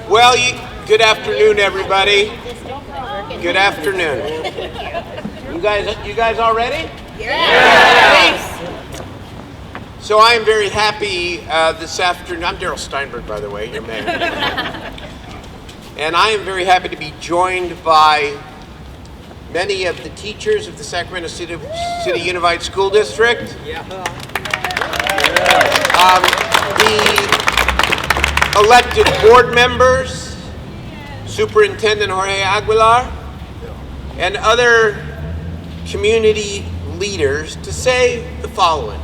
Well, good afternoon, everybody. Good afternoon. You guys all ready? Yes. So I am very happy this afternoon. I'm Darrell Steinberg, by the way, your mayor. And I am very happy to be joined by many of the teachers of the Sacramento City Unified School District. The elected board members, Superintendent Jorge Aguilar, and other community leaders to say the following.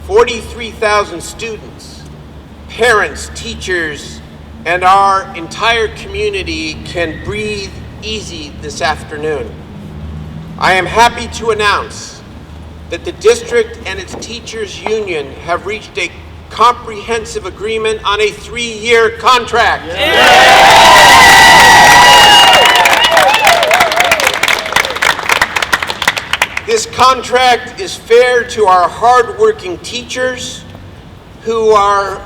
43,000 students, parents, teachers, and our entire community can breathe easy this afternoon. I am happy to announce that the district and its teachers union have reached a comprehensive agreement on a 3-year contract. This contract is fair to our hardworking teachers who are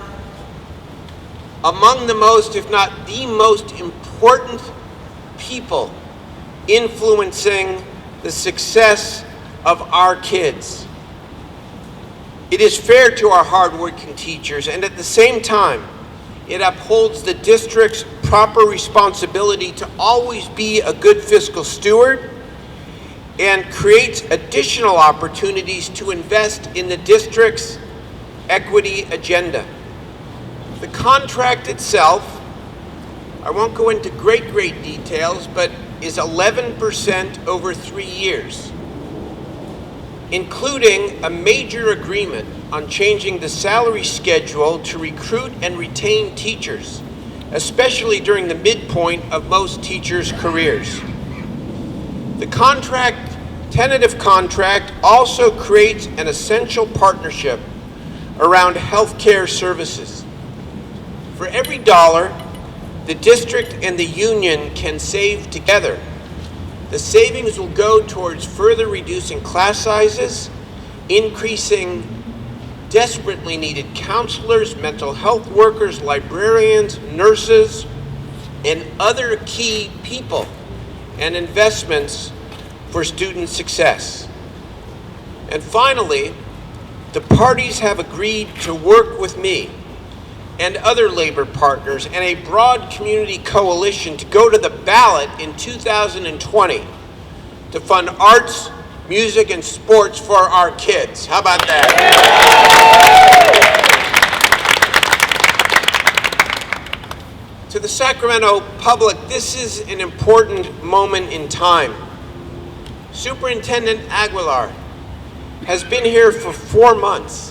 among the most, if not the most important people influencing the success of our kids. It is fair to our hardworking teachers, and at the same time, it upholds the district's proper responsibility to always be a good fiscal steward and creates additional opportunities to invest in the district's equity agenda. The contract itself, I won't go into great details, but is 11% over 3 years, including a major agreement on changing the salary schedule to recruit and retain teachers, especially during the midpoint of most teachers' careers. The tentative contract also creates an essential partnership around healthcare services. For every dollar the district and the union can save together, the savings will go towards further reducing class sizes, increasing desperately needed counselors, mental health workers, librarians, nurses, and other key people and investments for student success. And finally, the parties have agreed to work with me and other labor partners and a broad community coalition to go to the ballot in 2020 to fund arts, music, and sports for our kids. How about that? To the Sacramento public, this is an important moment in time. Superintendent Aguilar has been here for 4 months.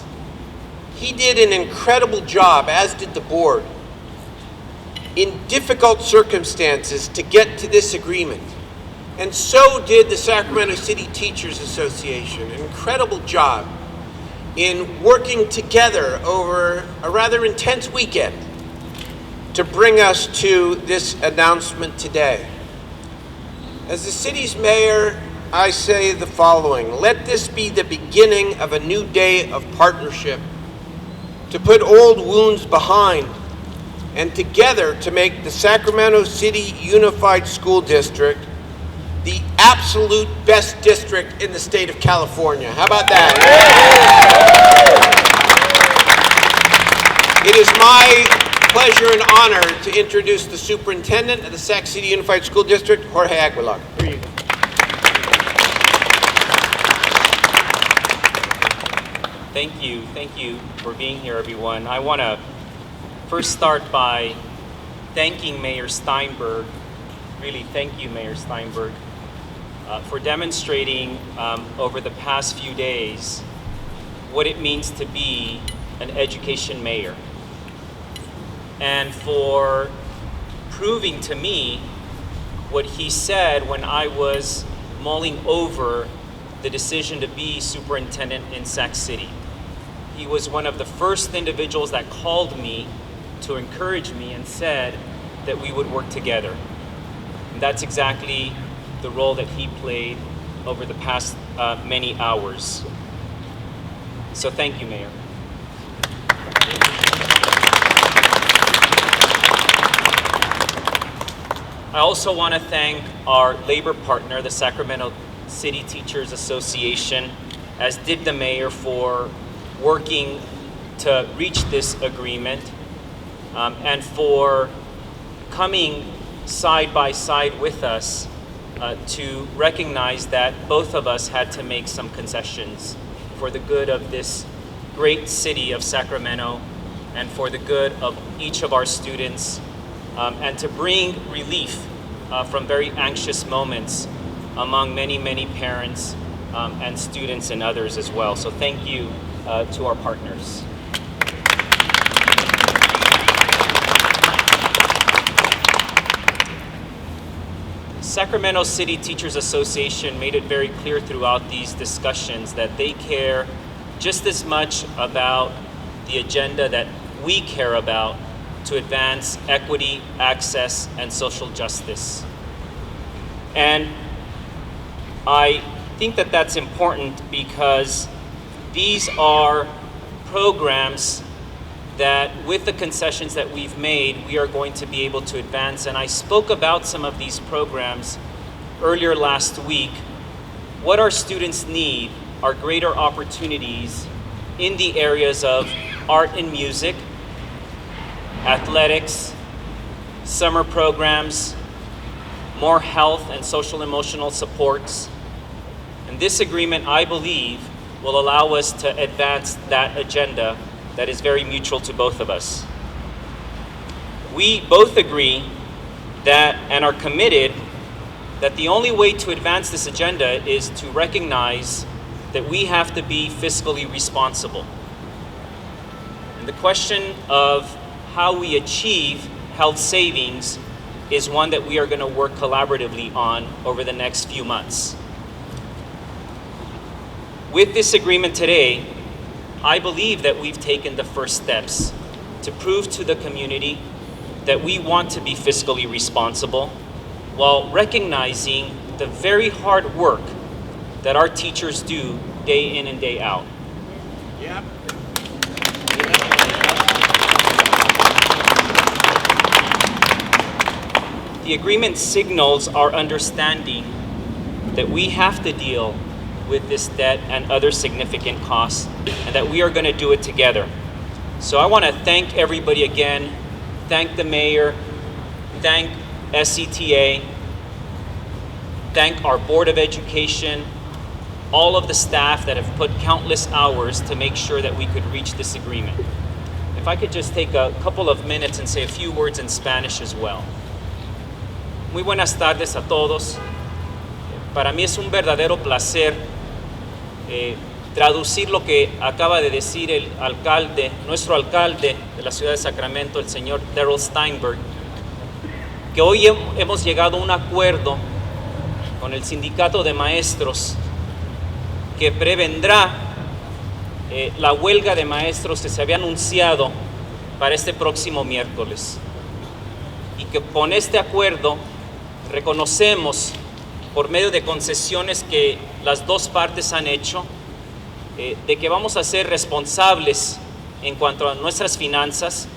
He did an incredible job, as did the board, in difficult circumstances to get to this agreement. And so did the Sacramento City Teachers Association. An incredible job in working together over a rather intense weekend to bring us to this announcement today. As the city's mayor, I say the following: let this be the beginning of a new day of partnership, to put old wounds behind, and together to make the Sacramento City Unified School District the absolute best district in the state of California. How about that? It is my pleasure and honor to introduce the superintendent of the Sac City Unified School District, Jorge Aguilar. Here you go. Thank you for being here, everyone. I want to first start by thanking Mayor Steinberg. Really, thank you, Mayor Steinberg, for demonstrating over the past few days what it means to be an education mayor, and for proving to me what he said when I was mulling over the decision to be superintendent in Sac City. He was one of the first individuals that called me to encourage me and said that we would work together. And that's exactly the role that he played over the past many hours. So thank you, Mayor. I also want to thank our labor partner, the Sacramento City Teachers Association, as did the mayor, for working to reach this agreement, and for coming side by side with us to recognize that both of us had to make some concessions for the good of this great city of Sacramento and for the good of each of our students, and to bring relief from very anxious moments among many, many parents and students and others as well. So thank you to our partners. Sacramento City Teachers Association made it very clear throughout these discussions that they care just as much about the agenda that we care about to advance equity, access, and social justice. And I think that that's important because these are programs that, with the concessions that we've made, we are going to be able to advance. And I spoke about some of these programs earlier last week. What our students need are greater opportunities in the areas of art and music, athletics, summer programs, more health and social emotional supports. And this agreement, I believe, will allow us to advance that agenda that is very mutual to both of us. We both agree that and are committed that the only way to advance this agenda is to recognize that we have to be fiscally responsible. And the question of how we achieve health savings is one that we are going to work collaboratively on over the next few months. With this agreement today, I believe that we've taken the first steps to prove to the community that we want to be fiscally responsible while recognizing the very hard work that our teachers do day in and day out. Yep. The agreement signals our understanding that we have to deal with this debt and other significant costs, and that we are going to do it together. So I want to thank everybody again, thank the mayor, thank SCTA, thank our Board of Education, all of the staff that have put countless hours to make sure that we could reach this agreement. If I could just take a couple of minutes and say a few words in Spanish as well. Muy buenas tardes a todos. Para mí es un verdadero placer traducir lo que acaba de decir el alcalde, nuestro alcalde de la ciudad de Sacramento, el señor Darrell Steinberg, que hoy hemos llegado a un acuerdo con el sindicato de maestros que prevendrá la huelga de maestros que se había anunciado para este próximo miércoles. Y que con este acuerdo reconocemos, por medio de concesiones que las dos partes han hecho, de que vamos a ser responsables en cuanto a nuestras finanzas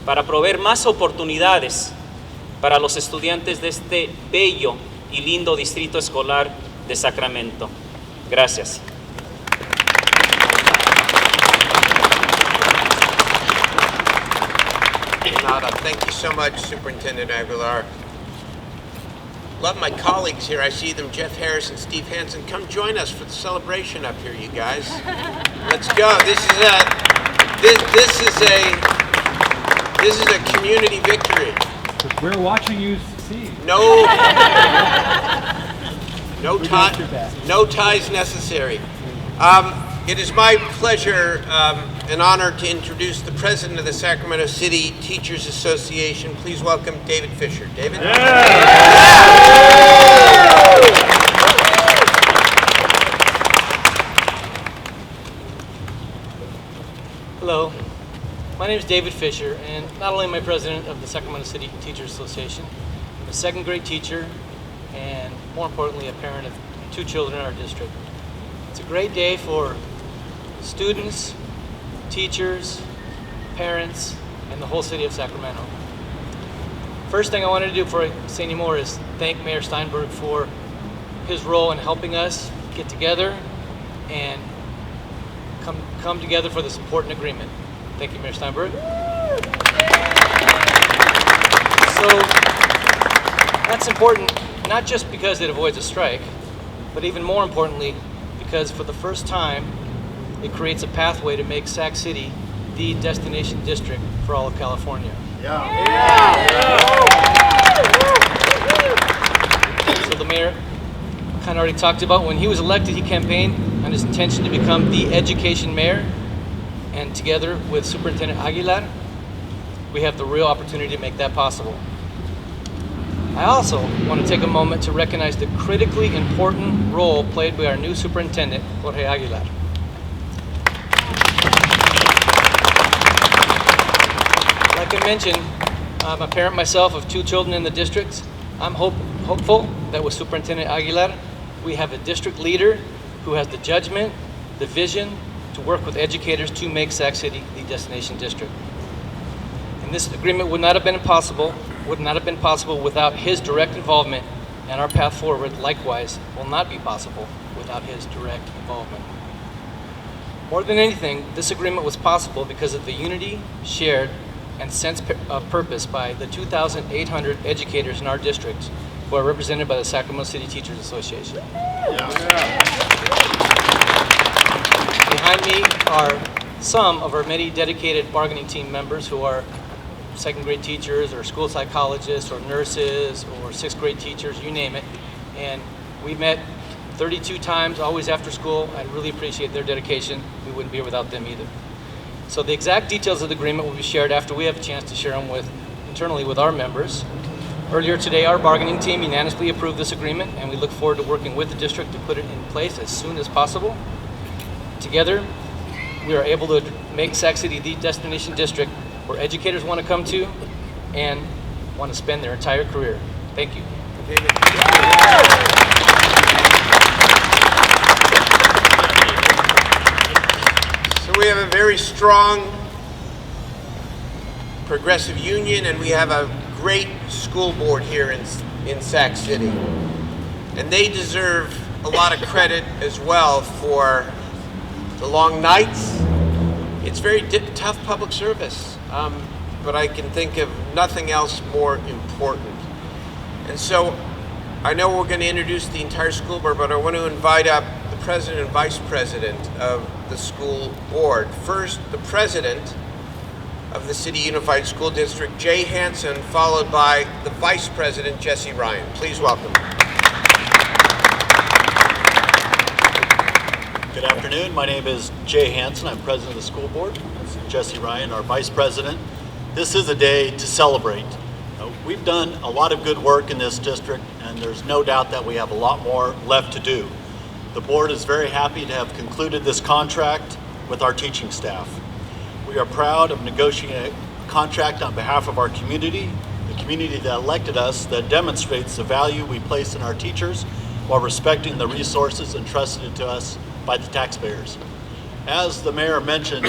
para proveer más oportunidades para los estudiantes de este bello y lindo distrito escolar de Sacramento. Gracias. Nada. Thank you so much, Superintendent Aguilar. Love my colleagues here. I see them, Jeff Harris and Steve Hansen. Come join us for the celebration up here, you guys. Let's go. This is a community victory. We're watching you succeed. No ties necessary. It is my pleasure and honor to introduce the president of the Sacramento City Teachers Association. Please welcome David Fisher. David? Hello, my name is David Fisher, and not only am I president of the Sacramento City Teachers Association, I'm a second grade teacher and, more importantly, a parent of 2 children in our district. It's a great day for students, teachers, parents, and the whole city of Sacramento. first thing I wanted to do before I say any more is thank Mayor Steinberg for his role in helping us get together and come together for this important agreement. Thank you, Mayor Steinberg. So that's important, not just because it avoids a strike, but even more importantly, because for the first time, it creates a pathway to make Sac City the destination district for all of California. So the mayor kind of already talked about when he was elected, he campaigned on his intention to become the education mayor, and together with Superintendent Aguilar, we have the real opportunity to make that possible. I also want to take a moment to recognize the critically important role played by our new superintendent, Jorge Aguilar. Like I mentioned, I'm a parent myself of 2 children in the district. I'm hopeful that with Superintendent Aguilar, we have a district leader who has the judgment, the vision to work with educators to make Sac City the destination district. And this agreement would not have been possible without his direct involvement, and our path forward likewise will not be possible without his direct involvement. More than anything, this agreement was possible because of the unity shared and sense of purpose by the 2,800 educators in our district who are represented by the Sacramento City Teachers Association. Behind me are some of our many dedicated bargaining team members who are 2nd grade teachers or school psychologists or nurses or 6th grade teachers, you name it. And we met 32 times, always after school. I really appreciate their dedication. We wouldn't be here without them either. So the exact details of the agreement will be shared after we have a chance to share them internally with our members. Earlier today, our bargaining team unanimously approved this agreement, and we look forward to working with the district to put it in place as soon as possible. Together, we are able to make Sac City the destination district where educators want to come to and want to spend their entire career. Thank you. So we have a very strong progressive union, and we have a great school board here in Sac City. And they deserve a lot of credit as well for the long nights. It's very tough public service, but I can think of nothing else more important. And so I know we're going to introduce the entire school board, but I want to invite up the president and vice president of the school board. First, the president of the City Unified School District, Jay Hansen, followed by the vice president, Jesse Ryan. Please welcome. Good afternoon. My name is Jay Hansen. I'm president of the school board. This is Jesse Ryan, our vice president. This is a day to celebrate. We've done a lot of good work in this district, and there's no doubt that we have a lot more left to do. The board is very happy to have concluded this contract with our teaching staff. We are proud of negotiating a contract on behalf of our community, the community that elected us, that demonstrates the value we place in our teachers while respecting the resources entrusted to us by the taxpayers. As the mayor mentioned,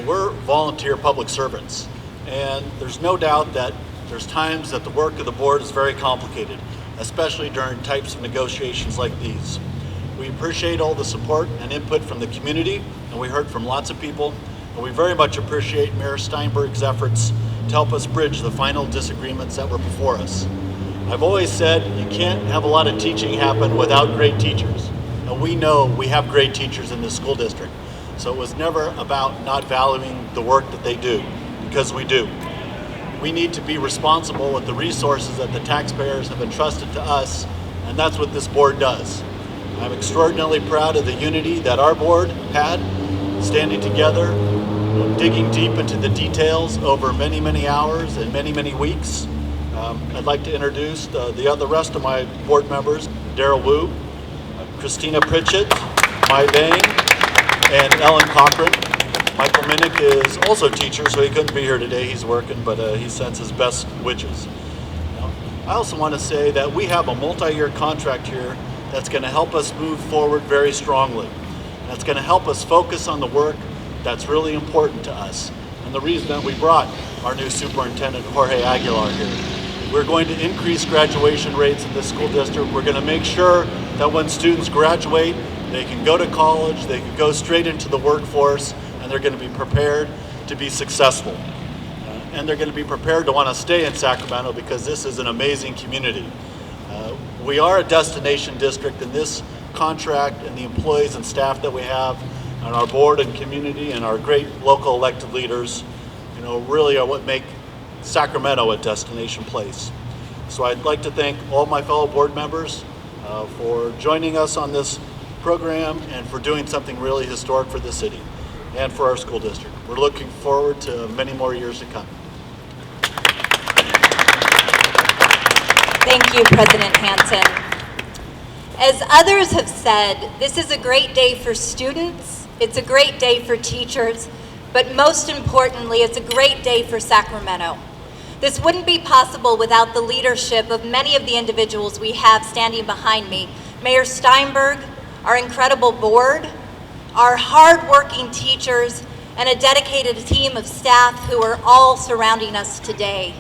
we're volunteer public servants, and there's no doubt that there's times that the work of the board is very complicated, especially during types of negotiations like these. We appreciate all the support and input from the community, and we heard from lots of people, and we very much appreciate Mayor Steinberg's efforts to help us bridge the final disagreements that were before us. I've always said you can't have a lot of teaching happen without great teachers. And we know we have great teachers in this school district. So it was never about not valuing the work that they do, because we do. We need to be responsible with the resources that the taxpayers have entrusted to us, and that's what this board does. I'm extraordinarily proud of the unity that our board had, standing together, digging deep into the details over many, many hours and many, many weeks. I'd like to introduce the rest of my board members, Daryl Wu, Christina Pritchett, Mai Bain, and Ellen Cochran. Michael Minnick is also a teacher, so he couldn't be here today. He's working, but he sends his best wishes. I also want to say that we have a multi-year contract here that's going to help us move forward very strongly. That's going to help us focus on the work that's really important to us. And the reason that we brought our new superintendent, Jorge Aguilar, here We're going to increase graduation rates in this school district. We're going to make sure that when students graduate, they can go to college, they can go straight into the workforce, and they're going to be prepared to be successful. And they're going to be prepared to want to stay in Sacramento because this is an amazing community. We are a destination district, and this contract and the employees and staff that we have on our board and community and our great local elected leaders, really are what make Sacramento a destination place. So I'd like to thank all my fellow board members for joining us on this program and for doing something really historic for the city and for our school district. We're looking forward to many more years to come. Thank you, President Hansen. As others have said, this is a great day for students, it's a great day for teachers, but most importantly, it's a great day for Sacramento. This wouldn't be possible without the leadership of many of the individuals we have standing behind me. Mayor Steinberg, our incredible board, our hard-working teachers, and a dedicated team of staff who are all surrounding us today.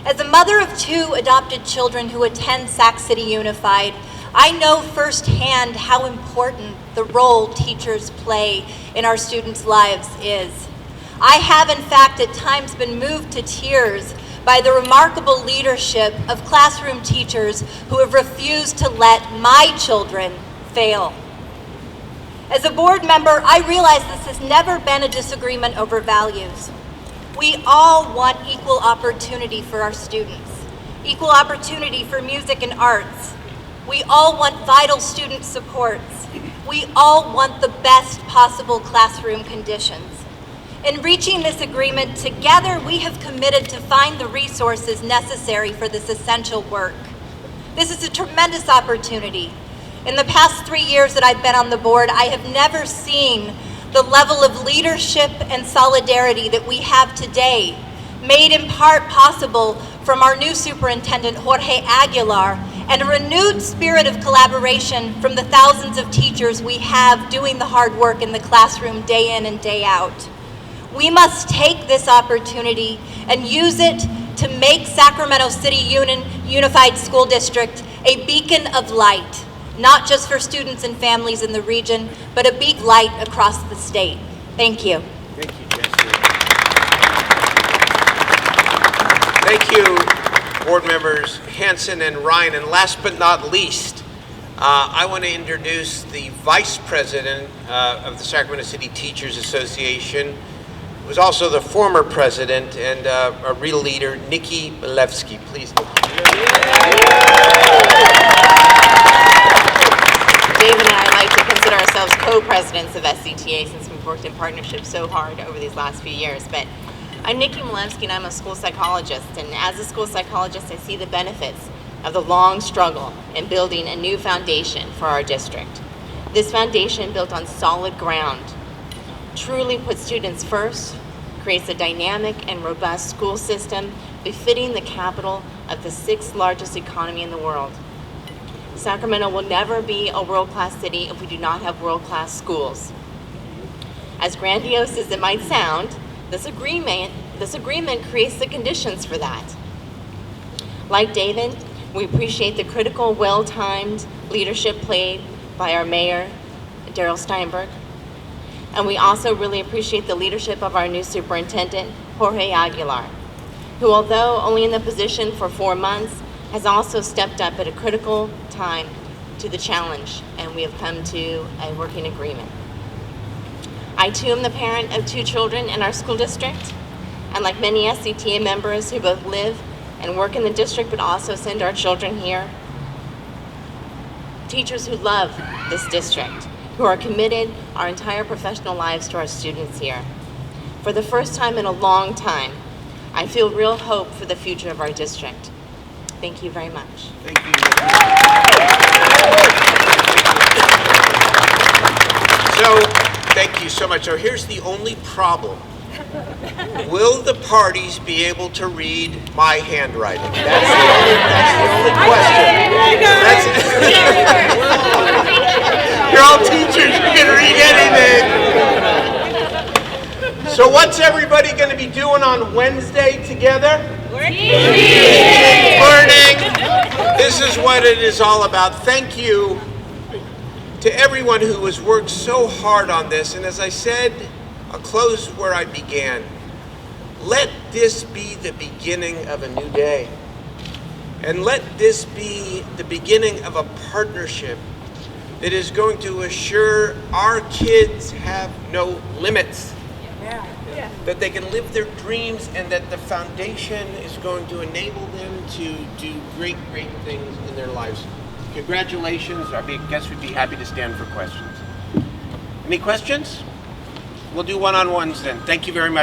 As a mother of 2 adopted children who attend Sac City Unified, I know firsthand how important the role teachers play in our students' lives is. I have, in fact, at times been moved to tears by the remarkable leadership of classroom teachers who have refused to let my children fail. As a board member, I realize this has never been a disagreement over values. We all want equal opportunity for our students, equal opportunity for music and arts. We all want vital student supports. We all want the best possible classroom conditions. In reaching this agreement, together we have committed to find the resources necessary for this essential work. This is a tremendous opportunity. In the past 3 years that I've been on the board, I have never seen the level of leadership and solidarity that we have today, made in part possible from our new superintendent, Jorge Aguilar, and a renewed spirit of collaboration from the thousands of teachers we have doing the hard work in the classroom day in and day out. We must take this opportunity and use it to make Sacramento City Unified School District a beacon of light, not just for students and families in the region, but a beacon of light across the state. Thank you. Thank you, Jessie. Thank you, board members Hansen and Ryan. And last but not least, I want to introduce the Vice President of the Sacramento City Teachers Association, who was also the former president and a real leader, Nikki Milevsky. Please, Nikki. Dave and I like to consider ourselves co-presidents of SCTA since we've worked in partnership so hard over these last few years. But I'm Nikki Milevsky and I'm a school psychologist. And as a school psychologist, I see the benefits of the long struggle in building a new foundation for our district. This foundation, built on solid ground, truly puts students first, creates a dynamic and robust school system befitting the capital of the 6th largest economy in the world. Sacramento will never be a world-class city if we do not have world-class schools. As grandiose as it might sound, this agreement creates the conditions for that. Like David, we appreciate the critical, well-timed leadership played by our mayor, Darrell Steinberg. And we also really appreciate the leadership of our new superintendent, Jorge Aguilar, who, although only in the position for 4 months, has also stepped up at a critical time to the challenge, and we have come to a working agreement. I too am the parent of 2 children in our school district, and like many SCTA members who both live and work in the district but also send our children here, teachers who love this district, who are committed our entire professional lives to our students here. For the first time in a long time, I feel real hope for the future of our district. Thank you very much. Thank you. So, thank you so much. So here's the only problem. Will the parties be able to read my handwriting? That's the only question. You're all teachers, you can read anything. So what's everybody going to be doing on Wednesday together? Working. what it is all about. Thank you to everyone who has worked so hard on this. And as I said, I'll close where I began. Let this be the beginning of a new day. And let this be the beginning of a partnership that is going to assure our kids have no limits. That they can live their dreams, and that the foundation is going to enable them to do great, great things in their lives. Congratulations. I guess we'd be happy to stand for questions. Any questions? We'll do one-on-ones then. Thank you very much.